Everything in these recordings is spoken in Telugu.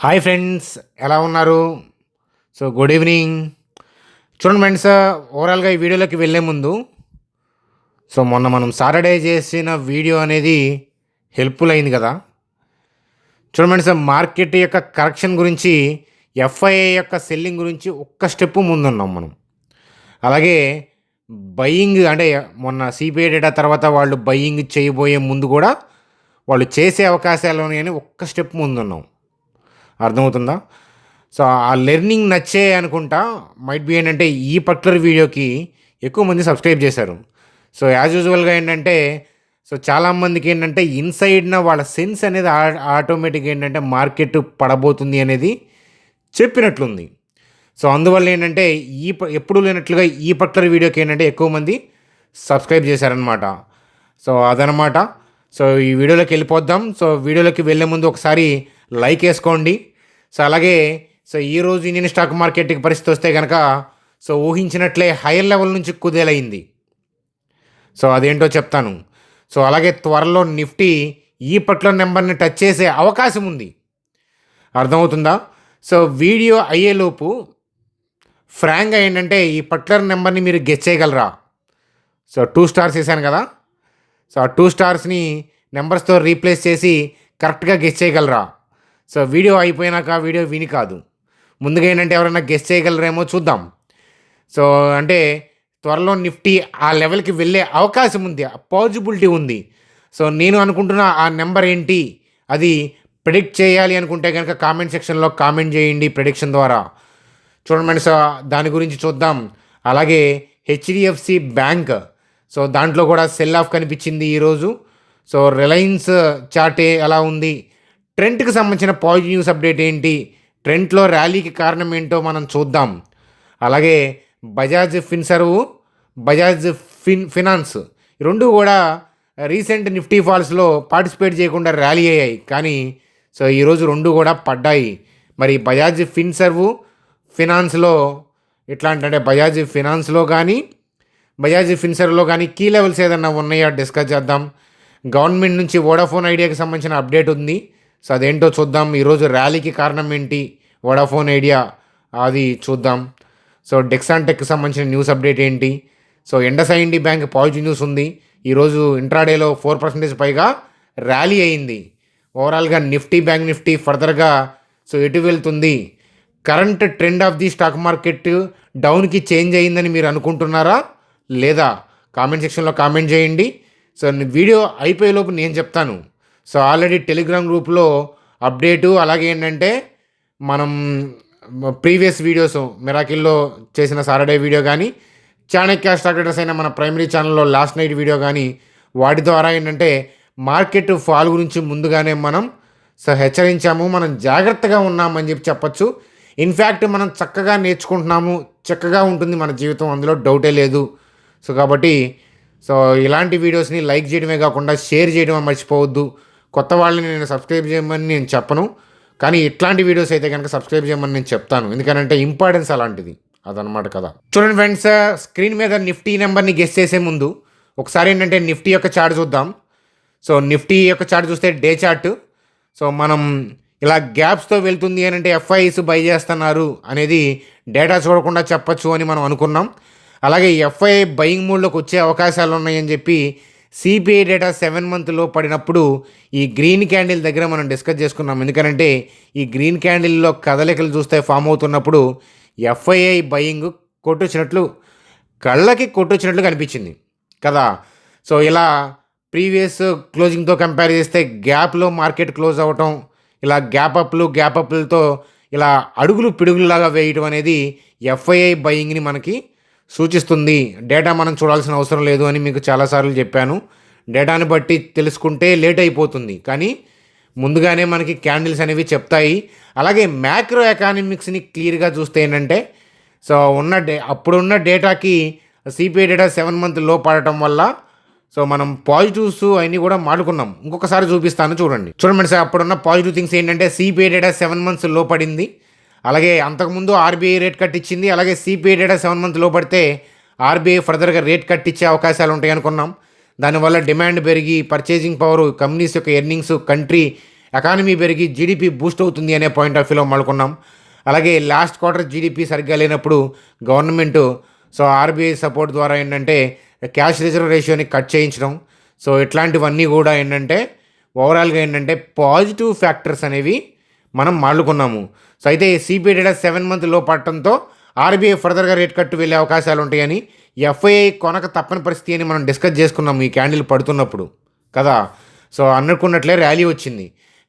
హాయ్ ఫ్రెండ్స్, ఎలా ఉన్నారు? So good evening. చూడండి ఫ్రెండ్స్, ఓవరాల్గా ఈ వీడియోలోకి వెళ్ళే ముందు మొన్న మనం సాటర్డే చేసిన వీడియో అనేది హెల్ప్ఫుల్ అయింది కదా. చూడండి ఫ్రెండ్స్, మార్కెట్ యొక్క కరెక్షన్ గురించి, ఎఫ్ఐఐ యొక్క సెల్లింగ్ గురించి ఒక్క స్టెప్ ముందున్నాం మనం. అలాగే బయ్యింగ్ అంటే మొన్న సిపిఐ డేటా తర్వాత వాళ్ళు బయ్యింగ్ చేయబోయే ముందు కూడా వాళ్ళు చేసే అవకాశాలు ఉన్నాయని ఒక్క స్టెప్ ముందున్నాం. అర్థమవుతుందా? సో ఆ లెర్నింగ్ నచ్చే అనుకుంటా. మైట్ బి ఏంటంటే ఈ పర్టికులర్ వీడియోకి ఎక్కువ మంది సబ్స్క్రైబ్ చేశారు. సో యాజ్ యూజువల్గా ఏంటంటే చాలామందికి ఏంటంటే ఇన్సైడ్న వాళ్ళ సెన్స్ అనేది ఆటోమేటిక్గా ఏంటంటే మార్కెట్ పడబోతుంది అనేది చెప్పినట్లుంది. సో అందువల్ల ఏంటంటే ఎప్పుడు లేనట్లుగా ఈ పర్టికులర్ వీడియోకి ఏంటంటే ఎక్కువ మంది సబ్స్క్రైబ్ చేశారనమాట. సో అదనమాట. సో ఈ వీడియోలోకి వెళ్ళిపోద్దాం. సో వీడియోలోకి వెళ్ళే ముందు ఒకసారి లైక్ వేసుకోండి. సో అలాగే ఈరోజు ఇండియన్ స్టాక్ మార్కెట్కి పరిస్థితి వస్తే కనుక ఊహించినట్లే హైయర్ లెవెల్ నుంచి కుదేలైంది. సో అదేంటో చెప్తాను. సో అలాగే త్వరలో నిఫ్టీ ఈ పర్టికులర్ నెంబర్ని టచ్ చేసే అవకాశం ఉంది. అర్థమవుతుందా? సో వీడియో అయ్యేలోపు ఫ్రాంక్గా ఏంటంటే ఈ పర్టికులర్ నెంబర్ని మీరు గెస్ చేయగలరా? సో 2 స్టార్స్ వేసాను కదా. సో ఆ 2 స్టార్స్ని నెంబర్స్తో రీప్లేస్ చేసి కరెక్ట్గా గెస్ చేయగలరా? సో వీడియో అయిపోయినాక వీడియో విని కాదు, ముందుగా ఏంటంటే ఎవరైనా గెస్ చేయగలరేమో చూద్దాం. సో అంటే త్వరలో నిఫ్టీ ఆ లెవెల్కి వెళ్ళే అవకాశం ఉంది, పాజిబిలిటీ ఉంది. సో నేను అనుకుంటున్న ఆ నెంబర్ ఏంటి, అది ప్రిడిక్ట్ చేయాలి అనుకుంటే కనుక కామెంట్ సెక్షన్లో కామెంట్ చేయండి ప్రిడిక్షన్ ద్వారా. చూడండి సో దాని గురించి చూద్దాం. అలాగే హెచ్డిఎఫ్సి బ్యాంక్, సో దాంట్లో కూడా సెల్ ఆఫ్ కనిపించింది ఈరోజు. సో రిలయన్స్ చార్ట్ ఎలా ఉంది, ట్రెండ్కి సంబంధించిన పాజిటివ్ న్యూస్ అప్డేట్ ఏంటి, ట్రెండ్లో ర్యాలీకి కారణం ఏంటో మనం చూద్దాం. అలాగే బజాజ్ ఫిన్సర్వ్, బజాజ్ ఫినాన్స్ ఈ రెండు కూడా రీసెంట్ నిఫ్టీ ఫాల్స్లో పార్టిసిపేట్ చేయకుండా ర్యాలీ అయ్యాయి, కానీ ఈరోజు రెండు కూడా పడ్డాయి. మరి బజాజ్ ఫినాన్స్లో అంటే బజాజ్ ఫినాన్స్లో కానీ బజాజ్ ఫిన్సర్వ్లో కానీ కీ లెవెల్స్ ఏదన్నా ఉన్నాయో డిస్కస్ చేద్దాం. గవర్నమెంట్ నుంచి వోడాఫోన్ ఐడియాకి సంబంధించిన అప్డేట్ ఉంది. సో అదేంటో చూద్దాం. ఈరోజు ర్యాలీకి కారణం ఏంటి, వోడాఫోన్ ఐడియా, అది చూద్దాం. సో డెక్సాన్టెక్కి సంబంధించిన న్యూస్ అప్డేట్ ఏంటి. So IndusInd bank positive news ఉంది. ఈరోజు ఇంట్రాడేలో 4% పైగా ర్యాలీ అయింది. ఓవరాల్గా బ్యాంక్ నిఫ్టీ ఫర్దర్గా ఎటు వెళ్తుంది, current trend of the stock market డౌన్కి చేంజ్ అయ్యిందని మీరు అనుకుంటున్నారా లేదా? కామెంట్ సెక్షన్లో కామెంట్ చేయండి. సో వీడియో అయిపోయేలోపు నేను చెప్తాను. సో ఆల్రెడీ టెలిగ్రామ్ గ్రూప్లో అప్డేటు, అలాగే ఏంటంటే మనం ప్రీవియస్ వీడియోస్ మిరాకిల్లో చేసిన సాటర్డే వీడియో కానీ, చాణక్య స్టాక్ ట్రేడర్స్ అయిన మన ప్రైమరీ ఛానల్లో లాస్ట్ నైట్ వీడియో కానీ, వాటి ద్వారా ఏంటంటే మార్కెట్ ఫాల్ గురించి ముందుగానే మనం హెచ్చరించాము. మనం జాగ్రత్తగా ఉన్నామని చెప్పచ్చు. ఇన్ఫ్యాక్ట్ మనం చక్కగా నేర్చుకుంటున్నాము, చక్కగా ఉంటుంది మన జీవితం, అందులో డౌటే లేదు. సో కాబట్టి ఇలాంటి వీడియోస్ని లైక్ చేయడమే కాకుండా షేర్ చేయడం మర్చిపోవద్దు. కొత్త వాళ్ళని నేను సబ్స్క్రైబ్ చేయమని నేను చెప్పను, కానీ ఇట్లాంటి వీడియోస్ అయితే కనుక సబ్స్క్రైబ్ చేయమని నేను చెప్తాను, ఎందుకంటే ఇంపార్టెన్స్ అలాంటిది, అదనమాట కదా. చూడండి ఫ్రెండ్స్, స్క్రీన్ మీద నిఫ్టీ నెంబర్ని గెస్ చేసే ముందు ఒకసారి ఏంటంటే నిఫ్టీ యొక్క చార్ట్ చూద్దాం. సో నిఫ్టీ యొక్క చార్ట్ చూస్తే డే చార్ట్. సో మనం ఇలా గ్యాప్స్తో వెళ్తుంది అని అంటే ఎఫ్ఐఐస్ బై చేస్తున్నారు అనేది డేటా చూడకుండా చెప్పచ్చు అని మనం అనుకున్నాం. అలాగే ఎఫ్ఐఐ బయింగ్ మోడ్లోకి వచ్చే అవకాశాలు ఉన్నాయని చెప్పి సిపిఐ డేటా 7 మంత్లో పడినప్పుడు ఈ గ్రీన్ క్యాండిల్ దగ్గర మనం డిస్కస్ చేసుకున్నాం. ఎందుకంటే ఈ గ్రీన్ క్యాండిల్లో కదలికలు చూస్తే ఫామ్ అవుతున్నప్పుడు ఎఫ్ఐఐ బయింగ్ కళ్ళకి కొట్టొచ్చినట్లు కనిపించింది కదా. సో ఇలా ప్రీవియస్ క్లోజింగ్తో కంపేర్ చేస్తే గ్యాప్లో మార్కెట్ క్లోజ్ అవ్వటం, ఇలా గ్యాప్ అప్లతో ఇలా అడుగులు పిడుగులాగా వేయటం అనేది ఎఫ్ఐఐ బయింగ్ని మనకి సూచిస్తుంది. డేటా మనం చూడాల్సిన అవసరం లేదు అని మీకు చాలాసార్లు చెప్పాను. డేటాని బట్టి తెలుసుకుంటే లేట్ అయిపోతుంది, కానీ ముందుగానే మనకి క్యాండిల్స్ అనేవి చెప్తాయి. అలాగే మ్యాక్రో ఎకానమిక్స్ని క్లియర్గా చూస్తే ఏంటంటే అప్పుడున్న డేటాకి సిపిఐ డేటా 7 మంత్లో పడటం వల్ల మనం పాజిటివ్స్ అన్నీ కూడా మాట్లాడుకున్నాం. ఇంకొకసారి చూపిస్తాను, చూడండి సార్. అప్పుడున్న పాజిటివ్ థింగ్స్ ఏంటంటే సిపిఐ డేటా 7 మంత్స్ లో పడింది. అలాగే అంతకుముందు ఆర్బీఐ రేట్ కట్ ఇచ్చింది. అలాగే సిపిఐ డేటా 7 మంత్ లో పడితే ఆర్బీఐ ఫర్దర్గా రేట్ కట్ ఇచ్చే అవకాశాలు ఉంటాయి అనుకున్నాం. దానివల్ల డిమాండ్ పెరిగి పర్చేజింగ్ పవర్, కంపెనీస్ యొక్క ఎర్నింగ్స్, కంట్రీ ఎకానమీ పెరిగి జీడిపి బూస్ట్ అవుతుంది అనే పాయింట్ ఆఫ్ వ్యూలో మాట్లాడుకున్నాం. అలాగే లాస్ట్ క్వార్టర్ జీడిపి సరిగ్గా లేనప్పుడు గవర్నమెంటు సో ఆర్బీఐ సపోర్ట్ ద్వారా ఏంటంటే క్యాష్ రిజర్వ్ రేషియోని కట్ చేయించడం, సో ఇట్లాంటివన్నీ కూడా ఏంటంటే ఓవరాల్గా ఏంటంటే పాజిటివ్ ఫ్యాక్టర్స్ అనేవి మనం మాట్లాడుకున్నాము. సో అయితే సిపిఐ డేటా 7 month లో పడటంతో ఆర్బీఐ ఫర్దర్గా రేట్ కట్టు వెళ్ళే అవకాశాలు ఉంటాయని, ఎఫ్ఐఐ కొనక తప్పని పరిస్థితి అని మనం డిస్కస్ చేసుకున్నాము ఈ క్యాండిల్ పడుతున్నప్పుడు కదా. సో అనుకున్నట్లే ర్యాలీ వచ్చింది,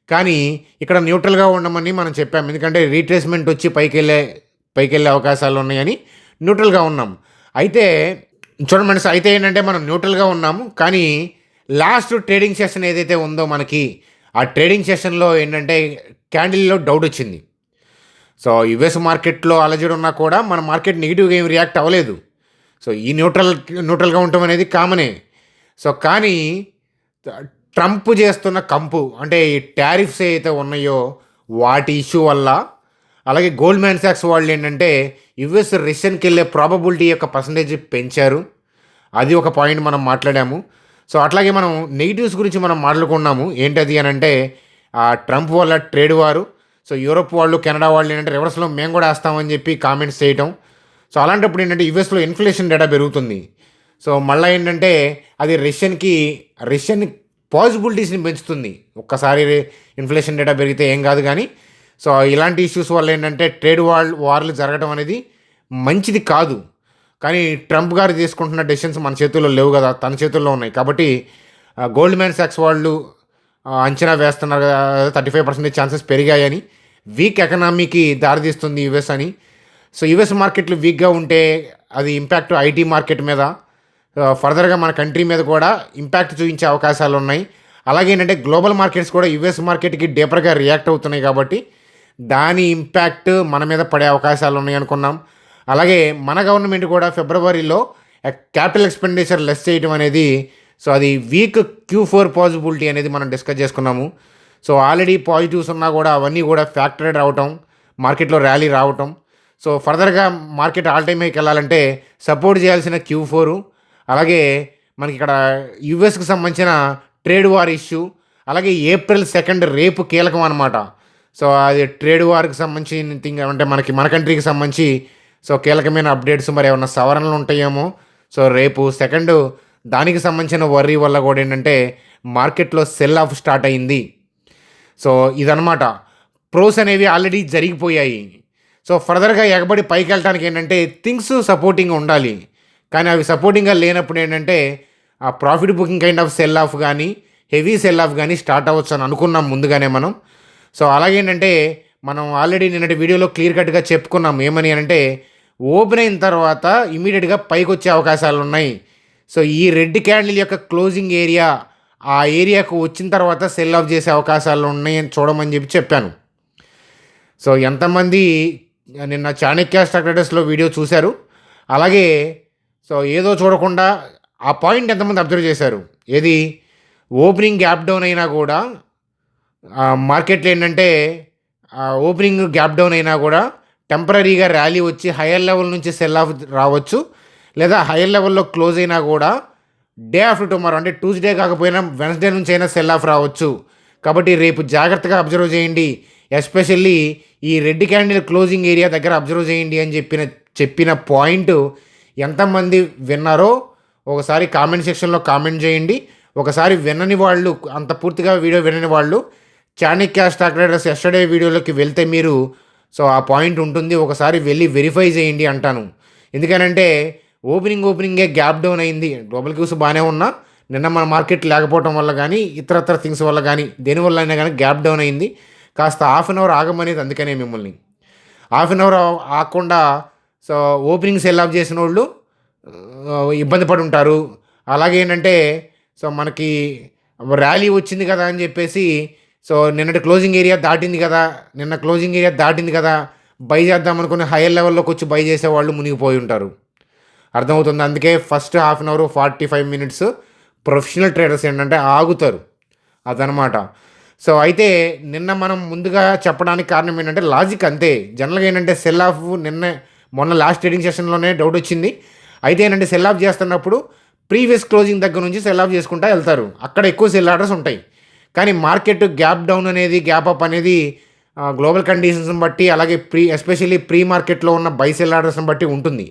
కానీ ఇక్కడ న్యూట్రల్గా ఉండమని మనం చెప్పాము. ఎందుకంటే రీట్రేస్మెంట్ వచ్చి పైకి వెళ్ళే అవకాశాలు ఉన్నాయని న్యూట్రల్గా ఉన్నాం. అయితే చూడండి, అయితే ఏంటంటే మనం న్యూట్రల్గా ఉన్నాము, కానీ లాస్ట్ ట్రేడింగ్ సెషన్ ఏదైతే ఉందో మనకి ఆ ట్రేడింగ్ సెషన్లో ఏంటంటే క్యాండిల్లో డౌట్ వచ్చింది. సో యుఎస్ మార్కెట్లో అలజడి ఉన్నా కూడా మన మార్కెట్ నెగిటివ్గా ఏం రియాక్ట్ అవ్వలేదు. సో ఈ న్యూట్రల్గా ఉండటం అనేది కామనే. సో కానీ ట్రంప్ చేస్తున్న కంపు అంటే ఈ టారిఫ్స్ ఏవైతే ఉన్నాయో వాటి ఇష్యూ వల్ల, అలాగే గోల్డ్మ్యాన్ సాక్స్ వాళ్ళు ఏంటంటే యుఎస్ రిసెషన్కి వెళ్ళే ప్రాబబిలిటీ యొక్క పర్సంటేజ్ పెంచారు. అది ఒక పాయింట్ మనం మాట్లాడాము. సో అట్లాగే మనం నెగిటివ్స్ గురించి మనం మాట్లాడుకున్నాము. ఏంటది అని అంటే ట్రంప్ వల్ల ట్రేడ్ వారు, సో యూరోప్ వాళ్ళు కెనడా వాళ్ళు ఏంటంటే రివర్స్లో మేము కూడా వేస్తామని చెప్పి కామెంట్స్ చేయటం. సో అలాంటప్పుడు ఏంటంటే యుఎస్లో ఇన్ఫ్లేషన్ డేటా పెరుగుతుంది. సో మళ్ళీ ఏంటంటే అది రష్యన్ పాసిబిలిటీస్ని పెంచుతుంది. ఒక్కసారి ఇన్ఫ్లేషన్ డేటా పెరిగితే ఏం కాదు, కానీ సో ఇలాంటి ఇష్యూస్ వల్ల ఏంటంటే ట్రేడ్ వార్లు జరగడం అనేది మంచిది కాదు. కానీ ట్రంప్ గారు తీసుకుంటున్న డెసిషన్స్ మన చేతుల్లో లేవు కదా, తన చేతుల్లో ఉన్నాయి. కాబట్టి గోల్డ్మ్యాన్ సాక్స్ వాళ్ళు అంచనా వేస్తున్నారు కదా 35% ఛాన్సెస్ పెరిగాయని, వీక్ ఎకనామీకి దారితీస్తుంది యుఎస్ అని. సో యుఎస్ మార్కెట్లు వీక్గా ఉంటే అది ఇంపాక్ట్ ఐటీ మార్కెట్ మీద, ఫర్దర్గా మన కంట్రీ మీద కూడా ఇంపాక్ట్ చూపించే అవకాశాలు ఉన్నాయి. అలాగే ఏంటంటే గ్లోబల్ మార్కెట్స్ కూడా యుఎస్ మార్కెట్కి డీపర్గా రియాక్ట్ అవుతున్నాయి, కాబట్టి దాని ఇంపాక్ట్ మన మీద పడే అవకాశాలు ఉన్నాయి అనుకున్నాం. అలాగే మన గవర్నమెంట్ కూడా ఫిబ్రవరిలో క్యాపిటల్ ఎక్స్పెండిచర్ లెస్ చేయడం అనేది, సో అది వీక్ Q4 పాసిబిలిటీ అనేది మనం డిస్కస్ చేసుకున్నాము. సో ఆల్రెడీ పాజిటివ్స్ ఉన్నా కూడా అవన్నీ కూడా ఫ్యాక్టరేట్ రావటం, మార్కెట్లో ర్యాలీ రావటం. సో ఫర్దర్గా మార్కెట్ ఆల్ టైమ్ హైకి వెళ్ళాలంటే సపోర్ట్ చేయాల్సిన Q4, అలాగే మనకి ఇక్కడ యుఎస్కి సంబంధించిన ట్రేడ్ వార్ ఇష్యూ, అలాగే April 2 రేపు కీలకం అనమాట. సో అది ట్రేడ్ వార్కి సంబంధించిన థింగ్ అంటే మన కంట్రీకి సంబంధించి సో కీలకమైన అప్డేట్స్, మరి ఏమన్నా సవరణలు ఉంటాయేమో. సో రేపు 2 దానికి సంబంధించిన వర్రీ వల్ల కూడా ఏంటంటే మార్కెట్లో సెల్ ఆఫ్ స్టార్ట్ అయింది. సో ఇదనమాట, ప్రోస్ అనేవి ఆల్రెడీ జరిగిపోయాయి. సో ఫర్దర్గా ఎగబడి పైకి వెళ్ళడానికి ఏంటంటే థింగ్స్ సపోర్టింగ్ ఉండాలి, కానీ అవి సపోర్టింగ్గా లేనప్పుడు ఏంటంటే ఆ profit booking kind of cell of కానీ హెవీ సెల్ ఆఫ్ కానీ స్టార్ట్ అవ్వచ్చు అని అనుకున్నాం ముందుగానే మనం. సో అలాగేంటంటే మనం ఆల్రెడీ నిన్నటి వీడియోలో క్లియర్ కట్గా చెప్పుకున్నాం. ఏమని అంటే ఓపెన్ అయిన తర్వాత ఇమీడియట్గా పైకి వచ్చే అవకాశాలు ఉన్నాయి. సో ఈ రెడ్ క్యాండిల్ యొక్క క్లోజింగ్ ఏరియా, ఆ ఏరియాకు వచ్చిన తర్వాత సెల్ ఆఫ్ చేసే అవకాశాలు ఉన్నాయని చూడమని చెప్పాను. సో ఎంతమంది నిన్న చాణక్య స్టాక్ ట్రేడర్స్లో వీడియో చూశారు, అలాగే సో ఏదో చూడకుండా ఆ పాయింట్ ఎంతమంది అబ్జర్వ్ చేశారు? ఏది ఓపెనింగ్ గ్యాప్ డౌన్ అయినా కూడా మార్కెట్లో ఏంటంటే ఓపెనింగ్ గ్యాప్ డౌన్ అయినా కూడా టెంపరీగా ర్యాలీ వచ్చి హయ్యర్ లెవెల్ నుంచి సెల్ ఆఫ్ రావచ్చు, లేదా హయ్యర్ లెవెల్లో క్లోజ్ అయినా కూడా డే ఆఫ్టర్ టుమారో అంటే ట్యూస్డే కాకపోయినా వెన్స్డే నుంచి అయినా సెల్ ఆఫ్ రావచ్చు. కాబట్టి రేపు జాగ్రత్తగా అబ్జర్వ్ చేయండి. ఎస్పెషల్లీ ఈ రెడ్ క్యాండిల్ క్లోజింగ్ ఏరియా దగ్గర అబ్జర్వ్ చేయండి అని చెప్పిన పాయింట్ ఎంతమంది విన్నారో ఒకసారి కామెంట్ సెక్షన్లో కామెంట్ చేయండి. ఒకసారి వినని వాళ్ళు, అంత పూర్తిగా వీడియో వినని వాళ్ళు చాణక్య స్టాక్ ట్రేడర్స్ ఎస్టర్డే వీడియోలోకి వెళ్తే మీరు సో ఆ పాయింట్ ఉంటుంది, ఒకసారి వెళ్ళి వెరిఫై చేయండి అంటాను. ఎందుకనంటే ఓపెనింగే గ్యాప్ డౌన్ అయింది. గ్లోబల్ క్యూస్ బాగానే ఉన్నా నిన్న మన మార్కెట్ లేకపోవడం వల్ల కానీ ఇతరత్ర థింగ్స్ వల్ల కానీ దేనివల్ల అయినా కానీ గ్యాప్ డౌన్ అయింది. కాస్త హాఫ్ అన్ అవర్ ఆగమనేది అందుకనే మిమ్మల్ని. హాఫ్ అన్ అవర్ ఆగకుండా సో ఓపెనింగ్ సెల్ ఆఫ్ చేసిన వాళ్ళు ఇబ్బంది పడి ఉంటారు. అలాగే ఏంటంటే సో మనకి ర్యాలీ వచ్చింది కదా అని చెప్పేసి సో నిన్నటి క్లోజింగ్ ఏరియా దాటింది కదా బై చేద్దాం అనుకుని హైయర్ లెవెల్లోకి వచ్చి బై చేసేవాళ్ళు మునిగిపోయి ఉంటారు. అర్థమవుతుంది. అందుకే first half an hour 45 minutes professional traders ఏంటంటే ఆగుతారు, అదనమాట. సో అయితే నిన్న మనం ముందుగా చెప్పడానికి కారణం ఏంటంటే లాజిక్ అంతే. జనరల్గా ఏంటంటే సెల్ ఆఫ్ మొన్న లాస్ట్ ట్రేడింగ్ సెషన్లోనే డౌట్ వచ్చింది. అయితే ఏంటంటే సెల్ ఆఫ్ చేస్తున్నప్పుడు ప్రీవియస్ క్లోజింగ్ దగ్గర నుంచి సెల్ ఆఫ్ చేసుకుంటూ వెళ్తారు, అక్కడ ఎక్కువ సెల్ ఆర్డర్స్ ఉంటాయి. కానీ మార్కెట్ గ్యాప్ డౌన్ అనేది గ్యాప్ అప్ అనేది గ్లోబల్ కండిషన్స్ని బట్టి అలాగే ఎస్పెషల్లీ ప్రీ మార్కెట్లో ఉన్న బై సెల్ ఆర్డర్స్ని బట్టి ఉంటుంది.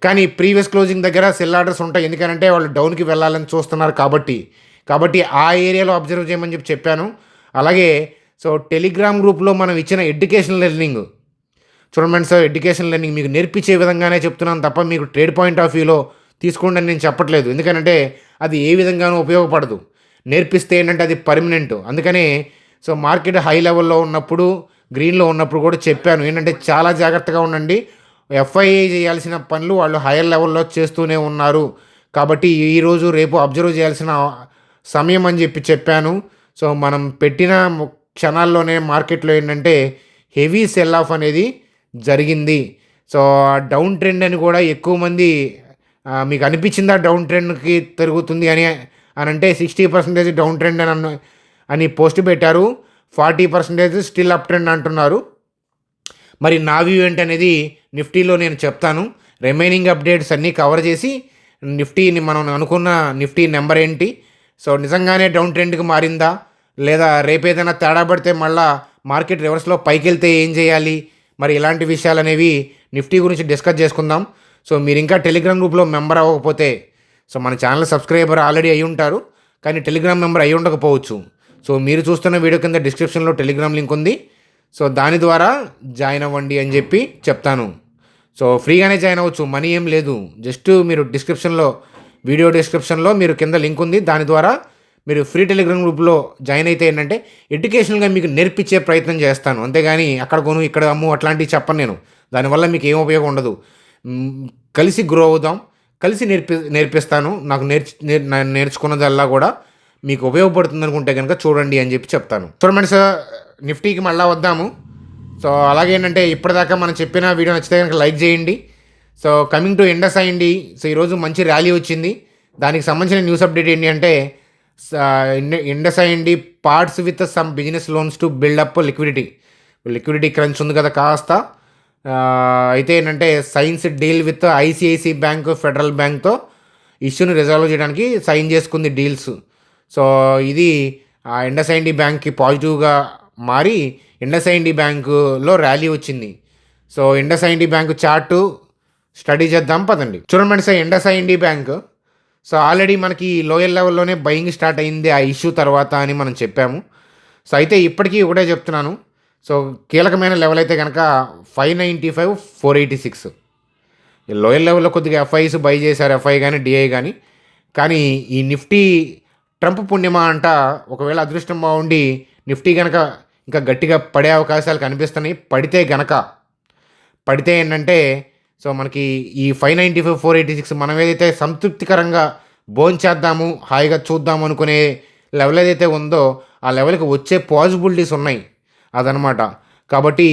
కానీ ప్రీవియస్ క్లోజింగ్ దగ్గర సెల్ ఆర్డర్స్ ఉంటాయి, ఎందుకంటే వాళ్ళు డౌన్కి వెళ్ళాలని చూస్తున్నారు కాబట్టి ఆ ఏరియాలో అబ్జర్వ్ చేయమని చెప్పాను. అలాగే సో టెలిగ్రామ్ గ్రూప్లో మనం ఇచ్చిన ఎడ్యుకేషన్ లెర్నింగ్ చూడండి సార్, ఎడ్యుకేషన్ లెర్నింగ్ మీకు నేర్పించే విధంగానే చెప్తున్నాను తప్ప మీకు ట్రేడ్ పాయింట్ ఆఫ్ వ్యూలో తీసుకోండి అని నేను చెప్పట్లేదు. ఎందుకంటే అది ఏ విధంగానూ ఉపయోగపడదు. నేర్పిస్తే ఏంటంటే అది పర్మనెంట్. అందుకనే సో మార్కెట్ హై లెవెల్లో ఉన్నప్పుడు గ్రీన్లో ఉన్నప్పుడు కూడా చెప్పాను ఏంటంటే చాలా జాగ్రత్తగా ఉండండి. ఎఫ్ఐఐ చేయాల్సిన పనులు వాళ్ళు హైయర్ లెవెల్లో చేస్తూనే ఉన్నారు. కాబట్టి ఈరోజు రేపు అబ్జర్వ్ చేయాల్సిన సమయం అని చెప్పాను. సో మనం పెట్టిన క్షణాల్లోనే మార్కెట్లో ఏంటంటే హెవీ సెల్ ఆఫ్ అనేది జరిగింది. సో డౌన్ ట్రెండ్ అని కూడా ఎక్కువ మంది మీకు అనిపించిందా డౌన్ ట్రెండ్కి తిరుగుతుంది అని అంటే 60% డౌన్ ట్రెండ్ అని పోస్ట్ పెట్టారు. 40% స్టిల్ అప్ ట్రెండ్ అంటున్నారు. మరి నా వ్యూ ఏంటనేది నిఫ్టీలో నేను చెప్తాను. రిమైనింగ్ అప్డేట్స్ అన్నీ కవర్ చేసి నిఫ్టీని మనం అనుకున్న నిఫ్టీ నెంబర్ ఏంటి, సో నిజంగానే డౌన్ ట్రెండ్కి మారిందా, లేదా రేపు ఏదైనా తేడా పడితే మళ్ళీ మార్కెట్ రివర్స్లో పైకి వెళ్తే ఏం చేయాలి, మరి ఇలాంటి విషయాలు అనేవి నిఫ్టీ గురించి డిస్కస్ చేసుకుందాం. సో మీరు ఇంకా టెలిగ్రామ్ గ్రూప్లో మెంబర్ అవ్వకపోతే సో మన ఛానల్ సబ్స్క్రైబర్ ఆల్రెడీ అయి ఉంటారు, కానీ టెలిగ్రామ్ మెంబర్ అయి ఉండకపోవచ్చు. సో మీరు చూస్తున్న వీడియో కింద డిస్క్రిప్షన్లో టెలిగ్రామ్ లింక్ ఉంది. సో దాని ద్వారా జాయిన్ అవ్వండి అని చెప్తాను. సో ఫ్రీగానే జాయిన్ అవ్వచ్చు, మనీ ఏం లేదు. జస్ట్ మీరు వీడియో డిస్క్రిప్షన్లో మీరు కింద లింక్ ఉంది, దాని ద్వారా మీరు ఫ్రీ టెలిగ్రామ్ గ్రూప్లో జాయిన్ అయితే ఏంటంటే ఎడ్యుకేషనల్గా మీకు నేర్పించే ప్రయత్నం చేస్తాను. అంతేగాని అక్కడ కొను ఇక్కడ అమ్ము అట్లాంటివి చెప్పను నేను. దానివల్ల మీకు ఏం ఉపయోగం ఉండదు. కలిసి గ్రో అవుదాం, కలిసి నేర్పిస్తాను. నాకు నేర్చుకున్నదల్లా కూడా మీకు ఉపయోగపడుతుంది అనుకుంటే కనుక చూడండి అని చెప్తాను. చూడండి సార్, నిఫ్టీకి మళ్ళీ వద్దాము. సో అలాగే ఏంటంటే ఇప్పటిదాకా మనం చెప్పిన వీడియో నచ్చితే కనుక లైక్ చేయండి. So coming to Indus IND, so ఈరోజు మంచి ర్యాలీ వచ్చింది. దానికి సంబంధించిన న్యూస్ అప్డేట్ ఏంటి అంటే Indus IND parts with some business loans to build up liquidity crunch ఉంది కదా కాస్త. అయితే ఏంటంటే signs deal with ICIC bank federal బ్యాంక్తో ఇష్యూని రిజాల్వ్ చేయడానికి సైన్ చేసుకుంది డీల్స్. సో ఇది ఇండస్ ఐఎన్డి బ్యాంక్కి పాజిటివ్గా మారి ఇండస్ ఐఎన్డి బ్యాంకులో ర్యాలీ వచ్చింది. So Indus IND bank chart study చేద్దాం పదండి. చూడండి sir, Indus IND bank so already మనకి లోయర్ లెవెల్లోనే బయింగ్ స్టార్ట్ అయింది ఆ ఇష్యూ తర్వాత అని మనం చెప్పాము. సో అయితే ఇప్పటికీ ఒకటే చెప్తున్నాను. సో కీలకమైన లెవెల్ అయితే కనుక 595, 486. ఈ లోయర్ లెవెల్లో కొద్దిగా ఎఫ్ఐస్ బై చేశారు, ఎఫ్ఐ కానీ డిఐ కానీ ఈ నిఫ్టీ ట్రంప్ పుణ్యమా అంట ఒకవేళ అదృష్టం బాగుండి నిఫ్టీ కనుక ఇంకా గట్టిగా పడే అవకాశాలు కనిపిస్తున్నాయి. పడితే ఏంటంటే సో మనకి ఈ 595, 486 మనం ఏదైతే సంతృప్తికరంగా భోంచేద్దాము హాయిగా చూద్దాము అనుకునే లెవెల్ ఏదైతే ఉందో ఆ లెవెల్కి వచ్చే పాసిబిలిటీస్ ఉన్నాయి అదనమాట. కాబట్టి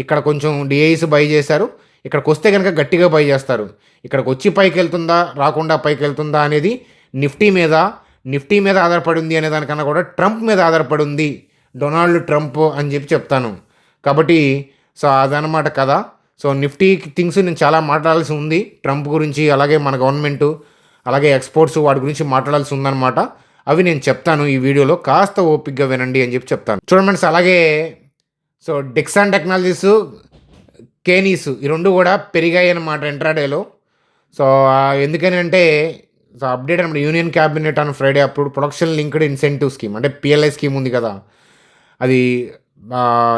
ఇక్కడ కొంచెం డిఐస్ బై చేశారు, ఇక్కడికి వస్తే కనుక గట్టిగా బై చేస్తారు. ఇక్కడికి వచ్చి పైకి వెళ్తుందా రాకుండా పైకి వెళ్తుందా అనేది నిఫ్టీ మీద ఆధారపడి ఉంది అనే దానికన్నా కూడా ట్రంప్ మీద ఆధారపడి ఉంది, డొనాల్డ్ ట్రంప్ అని చెప్తాను. కాబట్టి సో అదనమాట కదా. సో నిఫ్టీ థింగ్స్ నేను చాలా మాట్లాడాల్సి ఉంది, ట్రంప్ గురించి, అలాగే మన గవర్నమెంటు, అలాగే ఎక్స్పోర్ట్స్ వాటి గురించి మాట్లాడాల్సి ఉందన్నమాట. అవి నేను చెప్తాను ఈ వీడియోలో, కాస్త ఓపిక్గా వినండి అని చెప్తాను. చూడండి అలాగే సో డిక్సాన్ టెక్నాలజీస్, కేనీస్ ఈ రెండు కూడా పెరిగాయి అన్నమాట ఇంట్రాడేలో. సో ఎందుకని అంటే సో అప్డేట్ అనమాట, యూనియన్ క్యాబినెట్ ఆన్ ఫ్రైడే అప్పుడు ప్రొడక్షన్ లింక్డ్ ఇన్సెంటివ్ స్కీమ్ అంటే పిఎల్ఐ స్కీమ్ ఉంది కదా, అది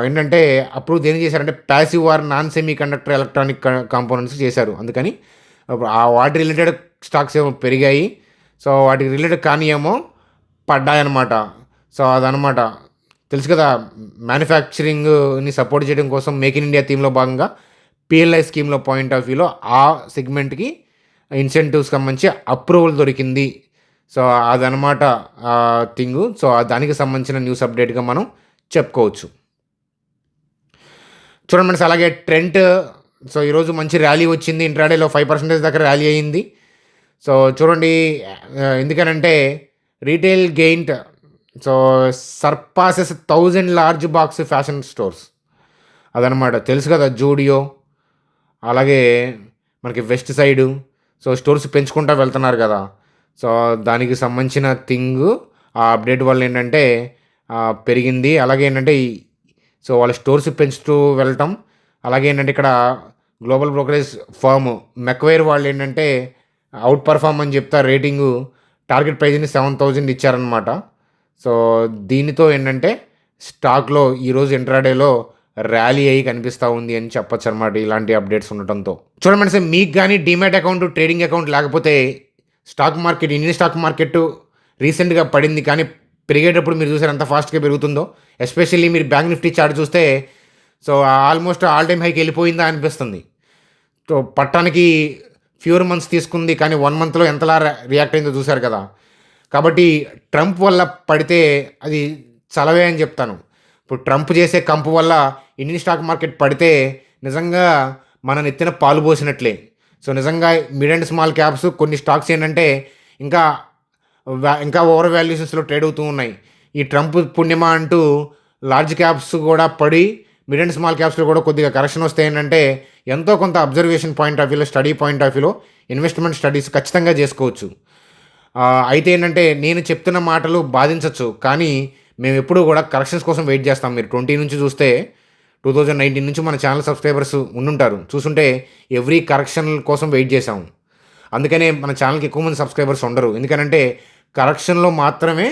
ఏంటంటే అప్పుడు దేని చేశారంటే passive or non semiconductor electronic components చేశారు. అందుకని వాటి రిలేటెడ్ స్టాక్స్ ఏమో పెరిగాయి, సో వాటికి రిలేటెడ్ కానీ ఏమో పడ్డాయన్నమాట. సో అదనమాట తెలుసు కదా, మ్యానుఫ్యాక్చరింగ్ని సపోర్ట్ చేయడం కోసం మేక్ ఇన్ ఇండియా థీమ్లో భాగంగా పిఎల్ఐ స్కీమ్లో పాయింట్ ఆఫ్ వ్యూలో ఆ సెగ్మెంట్కి ఇన్సెంటివ్స్ సంబంధించి అప్రూవల్ దొరికింది. సో అదనమాట థింగు. సో దానికి సంబంధించిన న్యూస్ అప్డేట్గా మనం చెప్పుకోవచ్చు. చూడండి అలాగే ట్రెంట్, సో ఈరోజు మంచి ర్యాలీ వచ్చింది, ఇంట్రాడేలో 5% దాకా ర్యాలీ అయ్యింది. సో చూడండి ఎందుకనంటే retail giant so surpasses 1000 large box fashion stores అదనమాట. తెలుసు కదా జూడియో, అలాగే మనకి వెస్ట్ సైడు, సో స్టోర్స్ పెంచుకుంటూ వెళ్తున్నారు కదా. సో దానికి సంబంధించిన థింగ్ ఆ అప్డేట్ వల్ల ఏంటంటే పెరిగింది. అలాగే ఏంటంటే సో వాళ్ళ స్టోర్స్ పెంచుతూ వెళ్ళటం. అలాగే ఏంటంటే ఇక్కడ గ్లోబల్ బ్రోకరేజ్ ఫర్మ్ మెక్వైర్ వాళ్ళు ఏంటంటే అవుట్ పర్ఫార్మ్ అని చెప్తా రేటింగు టార్గెట్ ప్రైజ్ని 7,000 ఇచ్చారనమాట. సో దీనితో ఏంటంటే స్టాక్లో ఈరోజు ఇంట్రాడేలో ర్యాలీ అయ్యి కనిపిస్తూ ఉంది అని చెప్పొచ్చు అనమాట, ఇలాంటి అప్డేట్స్ ఉండటంతో. చూడండి సార్, మీకు కానీ డీమ్యాట్ అకౌంట్, ట్రేడింగ్ అకౌంట్ లేకపోతే stock market, Indian stock market రీసెంట్గా పడింది కానీ పెరిగేటప్పుడు మీరు చూసారు ఎంత ఫాస్ట్గా పెరుగుతుందో. ఎస్పెషల్లీ మీరు బ్యాంక్ నిఫ్టీ చార్ట్ చూస్తే సో ఆల్మోస్ట్ ఆల్ టైమ్ హైకి వెళ్ళిపోయిందా అనిపిస్తుంది. సో పట్టానికి ఫ్యూర్ మంత్స్ తీసుకుంది కానీ 1 మంత్లో ఎంతలా రియాక్ట్ అయిందో చూశారు కదా. కాబట్టి ట్రంప్ వల్ల పడితే అది చలవే అని చెప్తాను. ఇప్పుడు ట్రంప్ చేసే కంపు వల్ల ఇండియన్ స్టాక్ మార్కెట్ పడితే నిజంగా మన నెత్తిన పాలు పోసినట్లే. సో నిజంగా మిడ్ అండ్ స్మాల్ క్యాప్స్ కొన్ని స్టాక్స్ ఏంటంటే ఇంకా ఇంకా ఓవర్ వాల్యుయేషన్స్లో ట్రేడ్ అవుతూ ఉన్నాయి. ఈ ట్రంప్ పుణ్యమా అంటూ లార్జ్ క్యాప్స్ కూడా పడి మిడ్ అండ్ స్మాల్ క్యాప్స్లో కూడా కొద్దిగా కరెక్షన్ వస్తే ఏంటంటే ఎంతో కొంత అబ్జర్వేషన్ పాయింట్ ఆఫ్ వ్యూలో, స్టడీ పాయింట్ ఆఫ్ వ్యూలో ఇన్వెస్ట్మెంట్ స్టడీస్ ఖచ్చితంగా చేసుకోవచ్చు. అయితే ఏంటంటే నేను చెప్తున్న మాటలు బాధించవచ్చు కానీ మేము ఎప్పుడూ కూడా కరెక్షన్స్ కోసం వెయిట్ చేస్తాం. మీరు 20 నుంచి చూస్తే 2019 నుంచి మన ఛానల్ సబ్స్క్రైబర్స్ ఉండుంటారు. చూసుంటే ఎవ్రీ కరెక్షన్ కోసం వెయిట్ చేసాము. అందుకనే మన ఛానల్కి ఎక్కువ మంది సబ్స్క్రైబర్స్ ఉండరు. ఎందుకంటే కరెక్షన్లో మాత్రమే,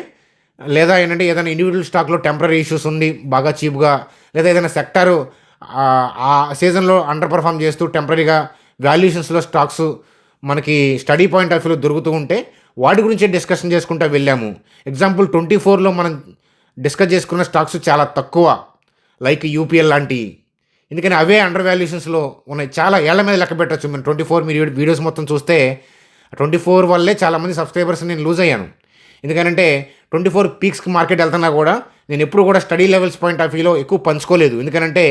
లేదా ఏంటంటే ఏదైనా ఇండివిజువల్ స్టాక్లో టెంపరీ ఇష్యూస్ ఉంది బాగా చీప్గా, లేదా ఏదైనా సెక్టారు ఆ సీజన్లో అండర్ పర్ఫామ్ చేస్తూ టెంపరీగా వాల్యుయేషన్స్లో స్టాక్స్ మనకి స్టడీ పాయింట్ ఆఫ్ వ్యూలో దొరుకుతూ ఉంటే వాటి గురించే డిస్కషన్ చేసుకుంటూ వెళ్ళాము. ఎగ్జాంపుల్ 24లో మనం డిస్కస్ చేసుకున్న స్టాక్స్ చాలా తక్కువ, లైక్ యూపీఎల్ లాంటివి. ఎందుకని అవే అండర్ వాల్యుయేషన్స్లో ఉన్నాయి. చాలా ఏళ్ల మీద లెక్క పెట్టచ్చు. మీరు 24 మీరు వీడియోస్ మొత్తం చూస్తే 24 వల్లే చాలామంది సబ్స్క్రైబర్స్ నేను లూజ్ అయ్యాను. ఎందుకంటే 24 పీక్స్కి మార్కెట్ వెళ్తున్నా కూడా నేను ఎప్పుడు కూడా స్టడీ లెవెల్స్ పాయింట్ ఆఫ్ వ్యూలో ఎక్కువ పంచుకోలేదు. ఎందుకంటే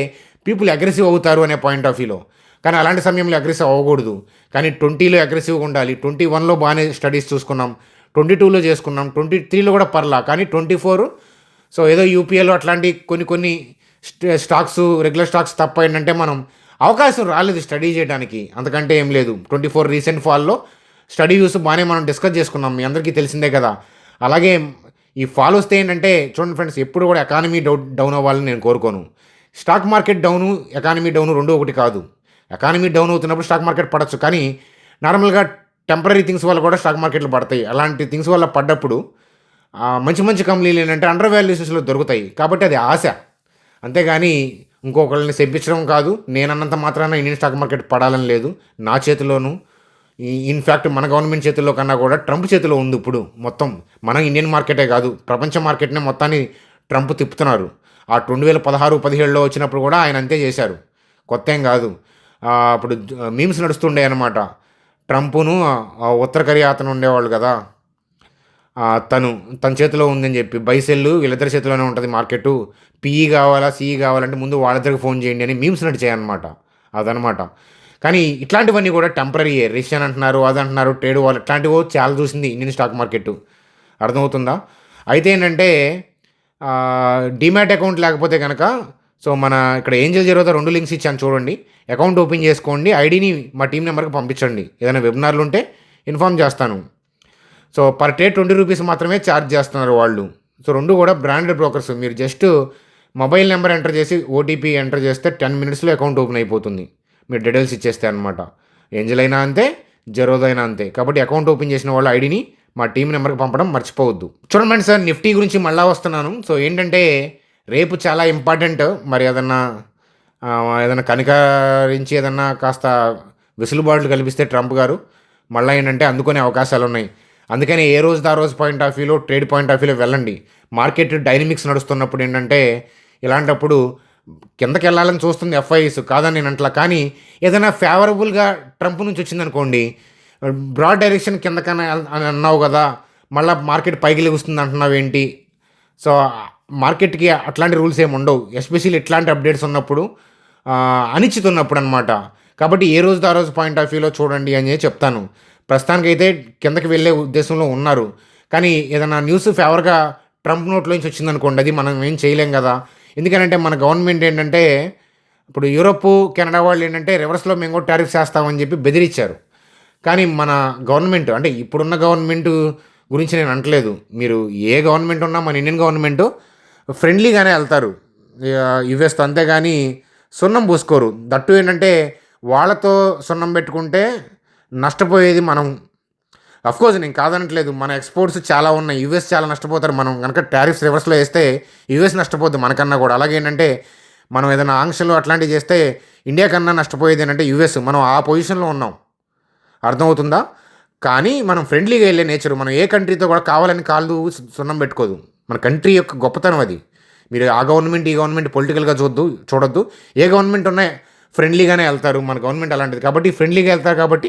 పీపుల్ అగ్రెసివ్ అవుతారు అనే పాయింట్ ఆఫ్ వ్యూలో. కానీ అలాంటి సమయంలో అగ్రెసివ్ అవ్వకూడదు. కానీ 20లో అగ్రెసివ్గా ఉండాలి. 21లో బాగానే స్టడీస్ చూసుకున్నాం, 22లో చేసుకున్నాం, 23లో కూడా పర్లా. కానీ 24 సో ఏదో యూపీఎల్ అట్లాంటి కొన్ని స్టాక్స్, రెగ్యులర్ స్టాక్స్ తప్ప ఏంటంటే మనం అవకాశం రాలేదు స్టడీ చేయడానికి, అంతకంటే ఏం లేదు. 24 రీసెంట్ ఫాల్లో స్టడీ వ్యూస్ బాగానే మనం డిస్కస్ చేసుకున్నాం, మీ అందరికీ తెలిసిందే కదా. అలాగే ఈ ఫాల్ వస్తే ఏంటంటే చూడండి ఫ్రెండ్స్, ఎప్పుడు కూడా ఎకానమీ డౌన్ అవ్వాలని నేను కోరుకోను. Stock market down, economy down రెండు ఒకటి కాదు. ఎకానమీ డౌన్ అవుతున్నప్పుడు స్టాక్ మార్కెట్ పడవచ్చు, కానీ నార్మల్గా టెంపరీ థింగ్స్ వల్ల కూడా స్టాక్ మార్కెట్లు పడతాయి. అలాంటి థింగ్స్ వల్ల పడ్డప్పుడు మంచి మంచి కంపెనీలు ఏంటంటే అండర్ వాల్యుయేషన్స్లో దొరుకుతాయి. కాబట్టి అది ఆశ, అంతేగాని ఇంకొకళ్ళని సెప్పించడం కాదు. నేనన్నంత మాత్రాన ఇండియన్ స్టాక్ మార్కెట్ పడాలని లేదు. నా చేతిలోనూ, ఇన్ఫ్యాక్ట్ మన గవర్నమెంట్ చేతుల్లో కన్నా కూడా ట్రంప్ చేతిలో ఉంది ఇప్పుడు మొత్తం. మన ఇండియన్ మార్కెటే కాదు, ప్రపంచ మార్కెట్నే మొత్తాన్ని ట్రంప్ తిప్పుతున్నారు. ఆ 2016-17లో వచ్చినప్పుడు కూడా ఆయన అంతే చేశారు, కొత్త ఏం కాదు. అప్పుడు మీమ్స్ నడుస్తుండే అనమాట. ట్రంప్ను ఉత్తర కొరియా అతను ఉండేవాళ్ళు కదా, తన చేతిలో ఉందని చెప్పి, బైసెల్ వీళ్ళిద్దరి చేతిలోనే ఉంటుంది మార్కెట్, పిఈ కావాలా సిఈ కావాలంటే ముందు వాళ్ళిద్దరికి ఫోన్ చేయండి అని మీమ్స్ నడిచాయన్నమాట. అదనమాట. కానీ ఇట్లాంటివన్నీ కూడా టెంపరీ, రిషన్ అంటున్నారు, అదంటున్నారు, ట్రేడ్ వాళ్ళు, ఇట్లాంటివో చాలా చూసింది ఇండియన్ స్టాక్ మార్కెట్. అర్థమవుతుందా? అయితే ఏంటంటే డీమ్యాట్ అకౌంట్ లేకపోతే కనుక సో మన ఇక్కడ ఏంజల్ జీరోతో 2 లింక్స్ ఇచ్చాను చూడండి. అకౌంట్ ఓపెన్ చేసుకోండి, ఐడిని మా టీం నెంబర్కి పంపించండి. ఏదైనా వెబినార్లు ఉంటే ఇన్ఫామ్ చేస్తాను. సో పర్ ట్రేడ్ 20 రూపీస్ మాత్రమే ఛార్జ్ చేస్తున్నారు వాళ్ళు. సో 2 కూడా బ్రాండెడ్ బ్రోకర్స్. మీరు జస్ట్ మొబైల్ నెంబర్ ఎంటర్ చేసి ఓటీపీ ఎంటర్ చేస్తే 10 మినిట్స్లో అకౌంట్ ఓపెన్ అయిపోతుంది, మీరు డీటెయిల్స్ ఇచ్చేస్తే అనమాట. ఏంజల్ అయినా అంతే, జెరోదా అయినా అంతే. కాబట్టి అకౌంట్ ఓపెన్ చేసిన వాళ్ళ ఐడిని మా టీం నెంబర్కి పంపడం మర్చిపోవద్దు. చూడండి సార్, నిఫ్టీ గురించి మళ్ళీ వస్తున్నాను. సో ఏంటంటే రేపు చాలా ఇంపార్టెంట్. మరి ఏదన్నా కనికరించి ఏదన్నా కాస్త వెసులుబాట్లు కల్పిస్తే ట్రంప్ గారు మళ్ళీ ఏంటంటే అందుకునే అవకాశాలు ఉన్నాయి. అందుకని ఏ రోజు ఆ రోజు పాయింట్ ఆఫ్ వ్యూలో, ట్రేడ్ పాయింట్ ఆఫ్ వ్యూలో వెళ్ళండి. మార్కెట్ డైనమిక్స్ నడుస్తున్నప్పుడు ఏంటంటే ఇలాంటప్పుడు కిందకి వెళ్ళాలని చూస్తుంది ఎఫ్ఐఎస్, కాదని నేను అంటలా. కానీ ఏదైనా ఫేవరబుల్గా ట్రంప్ నుంచి వచ్చిందనుకోండి, బ్రాడ్ డైరెక్షన్ కిందకన్నా అని అన్నావు కదా, మళ్ళీ మార్కెట్ పైకి లెగుస్తుంది అంటున్నావు ఏంటి? సో మార్కెట్కి అట్లాంటి రూల్స్ ఏమి ఉండవు, ఎస్పెషల్లీ ఇట్లాంటి అప్డేట్స్ ఉన్నప్పుడు, అనిశ్చితి ఉన్నప్పుడు అనమాట. కాబట్టి ఏ రోజు ఆ రోజు పాయింట్ ఆఫ్ వ్యూలో చూడండి అని చెప్తాను. ప్రస్తుతానికైతే కిందకి వెళ్ళే ఉద్దేశంలో ఉన్నారు. కానీ ఏదైనా న్యూస్ ఫేవర్గా ట్రంప్ నోట్లోంచి వచ్చిందనుకోండి, అది మనం ఏం చేయలేం కదా. ఎందుకంటే మన గవర్నమెంట్ ఏంటంటే ఇప్పుడు యూరోప్, కెనడా వాళ్ళు ఏంటంటే రివర్స్లో మేము కూడా టారిఫ్స్ వేస్తామని చెప్పి బెదిరించారు. కానీ మన గవర్నమెంట్, అంటే ఇప్పుడున్న గవర్నమెంట్ గురించి నేను అంటలేదు, మీరు ఏ గవర్నమెంట్ ఉన్నా మన ఇండియన్ గవర్నమెంట్ ఫ్రెండ్లీగానే వెళ్తారు యుఎస్తో, అంతేగాని సున్నం పూసుకోరు. దట్టు ఏంటంటే వాళ్ళతో సున్నం పెట్టుకుంటే నష్టపోయేది మనం. అఫ్కోర్స్ నేను కాదనట్లేదు, మన ఎక్స్పోర్ట్స్ చాలా ఉన్నాయి, యూఎస్ చాలా నష్టపోతారు. మనం కనుక టారిఫ్స్ రివర్స్లో వేస్తే యూఎస్ నష్టపోద్ది మనకన్నా కూడా. అలాగే ఏంటంటే మనం ఏదైనా ఆంక్షలు అట్లాంటివి చేస్తే ఇండియా కన్నా నష్టపోయేది ఏంటంటే యూఎస్. మనం ఆ పొజిషన్లో ఉన్నాం, అర్థమవుతుందా? కానీ మనం ఫ్రెండ్లీగా వెళ్ళే నేచర్. మనం ఏ కంట్రీతో కూడా కావాలని కాళ్ళు సున్నం పెట్టుకోదు. మన కంట్రీ యొక్క గొప్పతనం అది. మీరు ఆ గవర్నమెంట్ ఈ గవర్నమెంట్ పొలిటికల్గా చూడొద్దు. ఏ గవర్నమెంట్ ఉన్నాయి ఫ్రెండ్లీగానే వెళ్తారు. మన గవర్నమెంట్ అలాంటిది కాబట్టి ఫ్రెండ్లీగా వెళ్తారు. కాబట్టి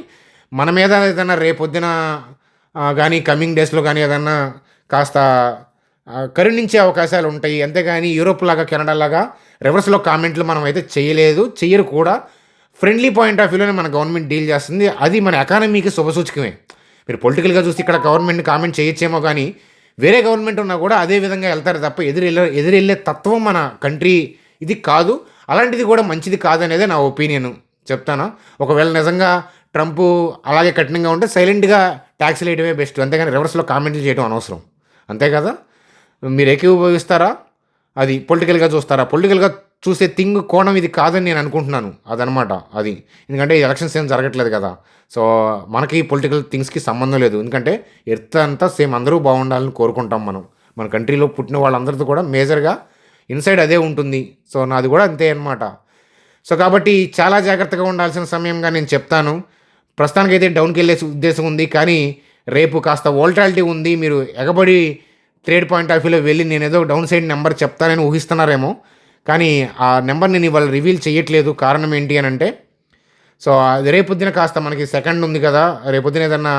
మన మీద ఏదైనా రేపొద్దున కానీ కమింగ్ డేస్లో కానీ ఏదన్నా కాస్త కరుణించే అవకాశాలు ఉంటాయి. అంతేగాని యూరోప్ లాగా కెనడా లాగా రివర్స్లో కామెంట్లు మనం అయితే చెయ్యరు కూడా. ఫ్రెండ్లీ పాయింట్ ఆఫ్ వ్యూలోనే మన గవర్నమెంట్ డీల్ చేస్తుంది. అది మన ఎకానమీకి శుభసూచకమే. మీరు పొలిటికల్గా చూస్తే ఇక్కడ గవర్నమెంట్ని కామెంట్ చేయొచ్చేమో, కానీ వేరే గవర్నమెంట్ ఉన్నా కూడా అదే విధంగా వెళ్తారు తప్ప ఎదురెళ్ళే తత్వం మన కంట్రీ ఇది కాదు. అలాంటిది కూడా మంచిది కాదనేదే నా ఒపీనియన్. చెప్తానా? ఒకవేళ నిజంగా ట్రంప్ అలాగే కఠినంగా ఉంటే సైలెంట్గా ట్యాక్స్లు వేయడమే బెస్ట్, అంతేగాని రివర్స్లో కామెంట్లు చేయడం అనవసరం. అంతే కదా? మీరు ఏకీభవిస్తారా? అది పొలిటికల్గా చూస్తారా? పొలిటికల్గా చూసే కోణం ఇది కాదని నేను అనుకుంటున్నాను. అదనమాట అది. ఎందుకంటే ఈ ఎలక్షన్స్ ఏం జరగట్లేదు కదా. సో మనకి పొలిటికల్ థింగ్స్కి సంబంధం లేదు. ఎందుకంటే ఎర్త్ అంతా సేమ్, అందరూ బాగుండాలని కోరుకుంటాం మనం. మన కంట్రీలో పుట్టిన వాళ్ళందరితో కూడా మేజర్గా ఇన్సైడ్ అదే ఉంటుంది. సో నాది కూడా అంతే అనమాట. సో కాబట్టి చాలా జాగ్రత్తగా ఉండాల్సిన సమయంగా నేను చెప్తాను. ప్రస్తుతానికైతే డౌన్కి వెళ్ళే ఉద్దేశం ఉంది, కానీ రేపు కాస్త వోల్టాలిటీ ఉంది. మీరు ఎగబడి ట్రేడ్ పాయింట్ ఆఫ్ వ్యూలో వెళ్ళి నేను ఏదో డౌన్ సైడ్ నెంబర్ చెప్తానని ఊహిస్తున్నారేమో, కానీ ఆ నెంబర్ నేను ఇవాళ రివీల్ చేయట్లేదు. కారణం ఏంటి అని అంటే, సో అది రేపొద్దున కాస్త మనకి సెకండ్ ఉంది కదా, రేపొద్దున ఏదన్నా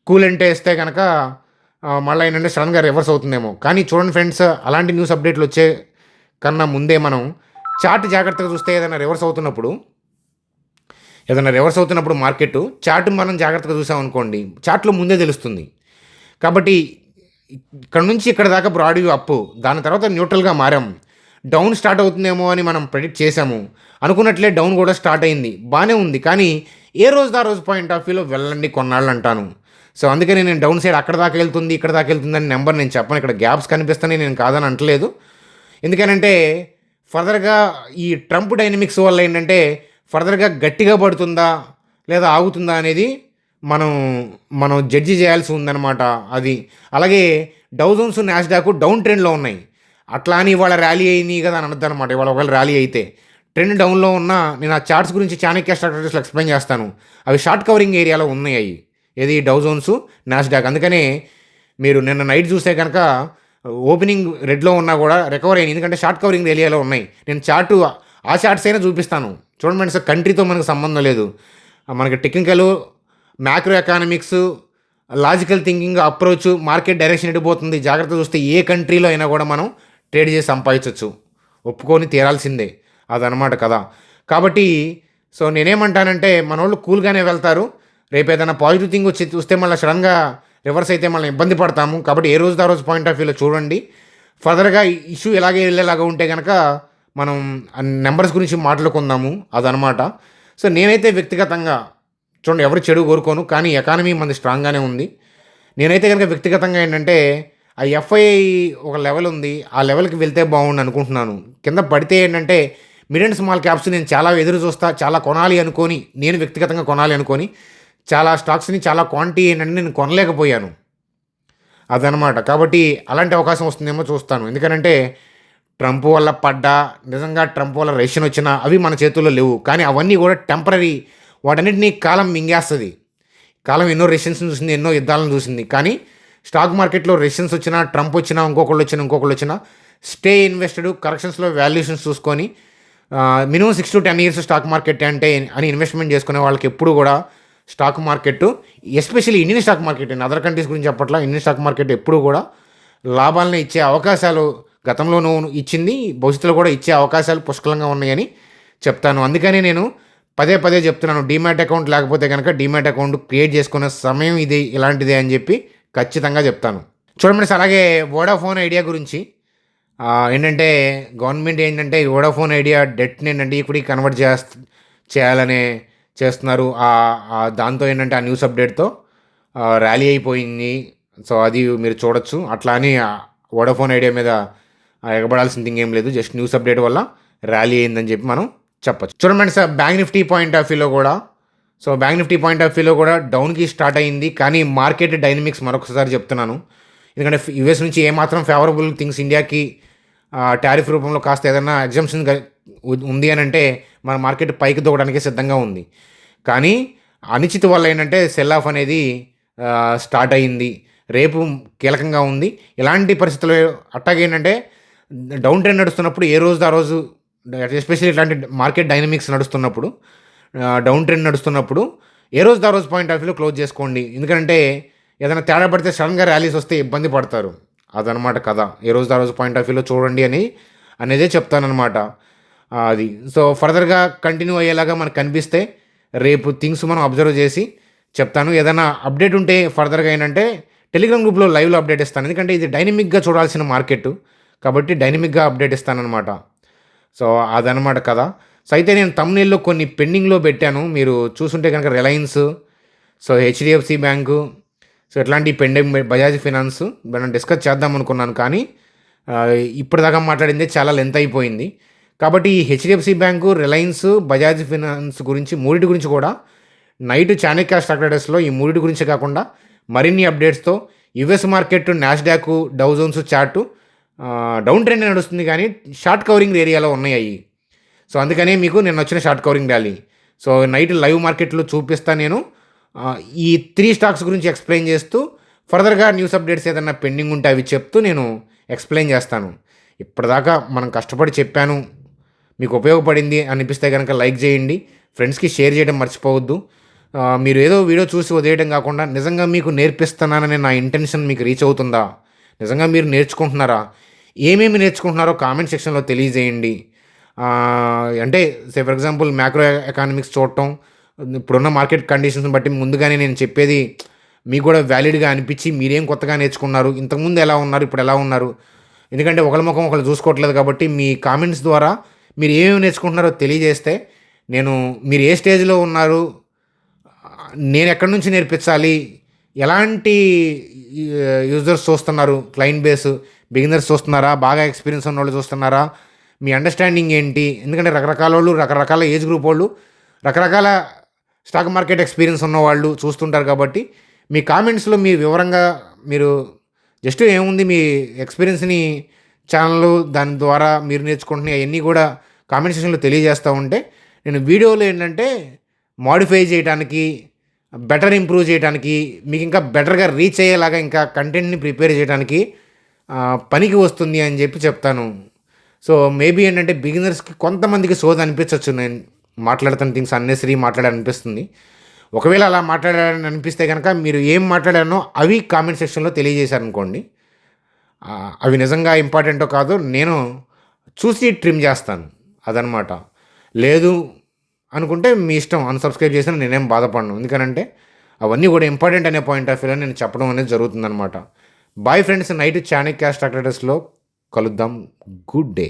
కూలెంట్ వేస్తే కనుక మళ్ళీ ఏంటంటే సడన్గా రివర్స్ అవుతుందేమో. కానీ చూడండి ఫ్రెండ్స్, అలాంటి న్యూస్ అప్డేట్లు వచ్చే కన్నా ముందే మనం చార్ట్ జాగ్రత్తగా చూస్తే ఏదైనా రివర్స్ అవుతున్నప్పుడు మార్కెట్ చార్ట్ మనం జాగ్రత్తగా చూసామనుకోండి, చార్ట్లో ముందే తెలుస్తుంది. కాబట్టి ఇక్కడ నుంచి ఇక్కడ దాకా బ్రాడ్ వ్యూ అప్పు, దాని తర్వాత న్యూట్రల్గా మారాం. డౌన్ స్టార్ట్ అవుతుందేమో అని మనం ప్రెడిక్ట్ చేసాము. అనుకున్నట్లే డౌన్ కూడా స్టార్ట్ అయింది, బాగానే ఉంది. కానీ ఏ రోజు ఆ రోజు పాయింట్ ఆఫ్ వ్యూలో వెళ్ళండి కొన్నాళ్ళు అంటాను. సో అందుకని నేను డౌన్ సైడ్ అక్కడ దాకా వెళ్తుంది ఇక్కడ దాకా వెళ్తుంది అని నెంబర్ నేను చెప్పను. ఇక్కడ గ్యాప్స్ కనిపిస్తానే నేను కాదని అంటలేదు. ఎందుకనంటే ఫర్దర్గా ఈ ట్రంప్ డైనమిక్స్ వల్ల ఏంటంటే ఫర్దర్గా గట్టిగా పడుతుందా లేదా ఆగుతుందా అనేది మనం జడ్జి చేయాల్సి ఉందన్నమాట. అది అలాగే డౌ జోన్స్ నాస్డాక్ డౌన్ ట్రెండ్లో ఉన్నాయి. అట్లా అని ఇవాళ ర్యాలీ అయినాయి కదా అని అనొద్దు అనమాట. ఇవాళ ఒకవేళ ర్యాలీ అయితే ట్రెండ్ డౌన్లో ఉన్న, నేను ఆ చార్ట్స్ గురించి చాణక్య స్ట్రాటజీస్లో ఎక్స్ప్లెయిన్ చేస్తాను. అవి షార్ట్ కవరింగ్ ఏరియాలో ఉన్నాయి. ఏది డౌ జోన్స్ నాస్డాక్. అందుకనే మీరు నిన్న నైట్ చూస్తే కనుక ఓపెనింగ్ రెడ్లో ఉన్నా కూడా రికవర్ అయింది, ఎందుకంటే షార్ట్ కవరింగ్ ఏరియాలో ఉన్నాయి. నేను ఆ చార్ట్స్ అయినా చూపిస్తాను. చూడండి సార్, కంట్రీతో మనకు సంబంధం లేదు. మనకి technical, macro economics, logical thinking approach, market direction ఎడిపోతుంది జాగ్రత్త చూస్తే ఏ కంట్రీలో అయినా కూడా మనం ట్రేడ్ చేసి సంపాదించవచ్చు. ఒప్పుకొని తీరాల్సిందే, అదనమాట కదా. కాబట్టి సో నేనేమంటానంటే మన వాళ్ళు కూల్గానే వెళ్తారు. రేపు ఏదైనా పాజిటివ్ థింగ్ వచ్చి చూస్తే మళ్ళీ సడన్గా రివర్స్ అయితే మళ్ళీ ఇబ్బంది పడతాము. కాబట్టి ఏ రోజు ఆ రోజు పాయింట్ ఆఫ్ వ్యూలో చూడండి. ఫర్దర్గా ఇష్యూ ఎలాగే వెళ్ళేలాగా ఉంటే కనుక మనం నెంబర్స్ గురించి మాట్లాడుకుందాము, అదనమాట. సో నేనైతే వ్యక్తిగతంగా చూడండి, ఎవరు చెడు కోరుకోను, కానీ ఎకానమీ మనది స్ట్రాంగ్గానే ఉంది. నేనైతే కనుక వ్యక్తిగతంగా ఏంటంటే ఆ ఎఫ్ఐఐ ఒక లెవెల్ ఉంది, ఆ లెవెల్కి వెళ్తే బాగుండు అనుకుంటున్నాను. కింద పడితే ఏంటంటే మిడ్ అండ్ స్మాల్ క్యాప్స్ నేను చాలా ఎదురు చూస్తా, చాలా కొనాలి అనుకొని, నేను వ్యక్తిగతంగా కొనాలి అనుకొని చాలా స్టాక్స్ని చాలా క్వాంటిటీ ఏంటంటే నేను కొనలేకపోయాను, అదనమాట. కాబట్టి అలాంటి అవకాశం వస్తుందేమో చూస్తాను. ఎందుకంటే ట్రంప్ వల్ల నిజంగా ట్రంప్ వల్ల రష్యన్ వచ్చినా అవి మన చేతుల్లో లేవు. కానీ అవన్నీ కూడా టెంపరీ, వాటన్నిటినీ కాలం మింగేస్తుంది. కాలం ఎన్నో రెషన్స్ చూసింది, ఎన్నో యుద్ధాలను చూసింది. కానీ స్టాక్ మార్కెట్లో రెషన్స్ వచ్చినా, ట్రంప్ వచ్చినా, ఇంకొకళ్ళు వచ్చినా స్టే ఇన్వెస్టెడ్, కరెక్షన్స్లో వాల్యుయేషన్స్ చూసుకొని minimum 6 to 10 years stock market అంటే అని ఇన్వెస్ట్మెంట్ చేసుకునే వాళ్ళకి ఎప్పుడు కూడా stock market, especially Indian stock market, other countries గురించి చెప్పట్లా, ఇండియన్ స్టాక్ మార్కెట్ ఎప్పుడు కూడా లాభాలను ఇచ్చే అవకాశాలు గతంలోనూ ఇచ్చింది, భవిష్యత్తులో కూడా ఇచ్చే అవకాశాలు పుష్కలంగా ఉన్నాయని చెప్తాను. అందుకని నేను పదే చెప్తున్నాను, డీమ్యాట్ అకౌంట్ లేకపోతే కనుక డీమ్యాట్ అకౌంట్ క్రియేట్ చేసుకునే సమయం ఇది, ఇలాంటిదే అని చెప్పి ఖచ్చితంగా చెప్తాను. చూడండి, అలాగే వోడాఫోన్ ఐడియా గురించి ఏంటంటే గవర్నమెంట్ ఏంటంటే వోడాఫోన్ ఐడియా డెట్ని ఏంటంటే ఈక్విటీ కన్వర్ట్ చేయాలనే చేస్తున్నారు. దాంతో ఏంటంటే ఆ న్యూస్ అప్డేట్తో ర్యాలీ అయిపోయింది. సో అది మీరు చూడొచ్చు. అట్లా అని వోడాఫోన్ ఐడియా మీద ఎగబడాల్సిన థింగ్ ఏం లేదు. జస్ట్ న్యూస్ అప్డేట్ వల్ల ర్యాలీ అయిందని చెప్పి మనం చెప్పొచ్చు. చూడండి sir, bank Nifty point of వ్యూలో కూడా బ్యాంక్ నిఫ్టీ పాయింట్ ఆఫ్ వ్యూలో కూడా డౌన్కి స్టార్ట్ అయింది. కానీ మార్కెట్ డైనమిక్స్ మరొకసారి చెప్తున్నాను, ఎందుకంటే యూఎస్ నుంచి ఏమాత్రం ఫేవరబుల్ థింగ్స్ ఇండియాకి టారిఫ్ రూపంలో కాస్త ఏదైనా ఎగ్జామ్షన్ ఉంది అని అంటే మన మార్కెట్ పైకి దూకడానికి సిద్ధంగా ఉంది. కానీ అనిశ్చితి వల్ల ఏంటంటే సెల్ ఆఫ్ అనేది స్టార్ట్ అయ్యింది. రేపు కీలకంగా ఉంది. ఇలాంటి పరిస్థితుల్లో అట్టాగేంటంటే డౌన్ ట్రెండ్ నడుస్తున్నప్పుడు ఏ రోజు ఆ రోజు, ఎస్పెషల్లీ ఇట్లాంటి మార్కెట్ డైనమిక్స్ నడుస్తున్నప్పుడు, డౌన్ ట్రెండ్ నడుస్తున్నప్పుడు ఏ రోజు ఆ రోజు పాయింట్ ఆఫ్ వ్యూలో క్లోజ్ చేసుకోండి. ఎందుకంటే ఏదైనా తేడా పడితే సడన్గా ర్యాలీస్ వస్తే ఇబ్బంది పడతారు. అదనమాట కథ. ఏ రోజు ఆ రోజు పాయింట్ ఆఫ్ వ్యూలో చూడండి అనేదే చెప్తానమాట. అది ఫర్దర్గా కంటిన్యూ అయ్యేలాగా మనకు కనిపిస్తే రేపు థింగ్స్ మనం అబ్జర్వ్ చేసి చెప్తాను. ఏదైనా అప్డేట్ ఉంటే ఫర్దర్గా ఏంటంటే టెలిగ్రామ్ గ్రూప్లో లైవ్లో అప్డేట్ ఇస్తాను. ఎందుకంటే ఇది డైనమిక్గా చూడాల్సిన మార్కెట్ కాబట్టి డైనమిక్గా అప్డేట్ ఇస్తానమాట. అదనమాట కదా. అయితే నేను తమ్నెయిల్లో కొన్ని పెండింగ్లో పెట్టాను. మీరు చూసుంటే కనుక రిలయన్స్, హెచ్డిఎఫ్సి బ్యాంకు, ఇట్లాంటి పెండింగ్, బజాజ్ ఫినాన్స్ మనం డిస్కస్ చేద్దాం అనుకున్నాను. కానీ ఇప్పటిదాకా మాట్లాడిందే చాలా లెంత్ అయిపోయింది. కాబట్టి ఈ HDFC bank, Reliance, Bajaj finance గురించి మూడింటి గురించి కూడా నైట్ చాణక్య స్టాక్ ట్రేడర్స్లో ఈ మూడింటి గురించి కాకుండా మరిన్ని అప్డేట్స్తో US market, Nasdaq, Dow Jones chart down trend నడుస్తుంది కానీ షార్ట్ కవరింగ్ ఏరియాలో ఉన్నాయి అవి. అందుకనే మీకు నేను వచ్చిన short covering rally. Night live మార్కెట్లో చూపిస్తాను నేను. ఈ 3 స్టాక్స్ గురించి ఎక్స్ప్లెయిన్ చేస్తూ ఫర్దర్గా న్యూస్ అప్డేట్స్ ఏదన్నా పెండింగ్ ఉంటే అవి చెప్తూ నేను ఎక్స్ప్లెయిన్ చేస్తాను. ఇప్పటిదాకా మనం కష్టపడి చెప్పాను, మీకు ఉపయోగపడింది అనిపిస్తే కనుక లైక్ చేయండి, ఫ్రెండ్స్కి షేర్ చేయడం మర్చిపోవద్దు. మీరు ఏదో వీడియో చూసి వదిలేయడం కాకుండా నిజంగా మీకు నేర్పిస్తున్నాననే నా ఇంటెన్షన్ మీకు రీచ్ అవుతుందా, నిజంగా మీరు నేర్చుకుంటున్నారా, ఏమేమి నేర్చుకుంటున్నారో కామెంట్ సెక్షన్లో తెలియజేయండి. అంటే ఫర్ ఎగ్జాంపుల్ మ్యాక్రో ఎకానమిక్స్ చూడటం, ఇప్పుడున్న మార్కెట్ కండిషన్స్ బట్టి ముందుగానే నేను చెప్పేది మీకు కూడా వ్యాలిడ్గా అనిపించి మీరేం కొత్తగా నేర్చుకున్నారు, ఇంతకుముందు ఎలా ఉన్నారు, ఇప్పుడు ఎలా ఉన్నారు, ఎందుకంటే ఒకరి ముఖం ఒకరు చూసుకోవట్లేదు కాబట్టి మీ కామెంట్స్ ద్వారా మీరు ఏమేమి నేర్చుకుంటున్నారో తెలియజేస్తే మీరు ఏ స్టేజ్లో ఉన్నారు, నేను ఎక్కడి నుంచి నేర్పించాలి, ఎలాంటి యూజర్స్ చూస్తున్నారు, క్లయింట్ బేస్ బిగినర్స్ చూస్తున్నారా, బాగా ఎక్స్పీరియన్స్ ఉన్న వాళ్ళు చూస్తున్నారా, మీ అండర్స్టాండింగ్ ఏంటి, ఎందుకంటే రకరకాల వాళ్ళు, రకరకాల ఏజ్ గ్రూప్ వాళ్ళు, రకరకాల స్టాక్ మార్కెట్ ఎక్స్పీరియన్స్ ఉన్నవాళ్ళు చూస్తుంటారు. కాబట్టి మీ కామెంట్స్లో మీ వివరంగా మీరు జస్ట్ ఏముంది మీ ఎక్స్పీరియన్స్ని ఛానల్ దాని ద్వారా మీరు నేర్చుకుంటున్నాయి అవన్నీ కూడా కామెంట్ సెక్షన్లో తెలియజేస్తూ ఉంటే నేను వీడియోలో ఏంటంటే మాడిఫై చేయడానికి, బెటర్ ఇంప్రూవ్ చేయడానికి, మీకు ఇంకా బెటర్గా రీచ్ అయ్యేలాగా ఇంకా కంటెంట్ని ప్రిపేర్ చేయడానికి పనికి వస్తుంది అని చెప్పి చెప్తాను. మేబీ ఏంటంటే బిగినర్స్కి కొంతమందికి సోది అనిపించవచ్చు, నేను మాట్లాడుతున్న థింగ్స్ అన్నెసరీ మాట్లాడాలనిపిస్తుంది. ఒకవేళ అలా మాట్లాడాలని అనిపిస్తే కనుక మీరు ఏం మాట్లాడానో అవి కామెంట్ సెక్షన్లో తెలియజేశారనుకోండి, అవి నిజంగా ఇంపార్టెంటో కాదో నేను చూసి ట్రిమ్ చేస్తాను. అదనమాట. లేదు అనుకుంటే మీ ఇష్టం, అన్సబ్స్క్రైబ్ చేసినా నేనేం బాధపడను. ఎందుకనంటే అవన్నీ కూడా ఇంపార్టెంట్ అనే పాయింట్ ఆఫ్ వ్యూలో నేను చెప్పడం అనేది జరుగుతుందనమాట. Bye friends, night Chanakya stock ట్రేడర్స్లో కలుద్దాం. Good day.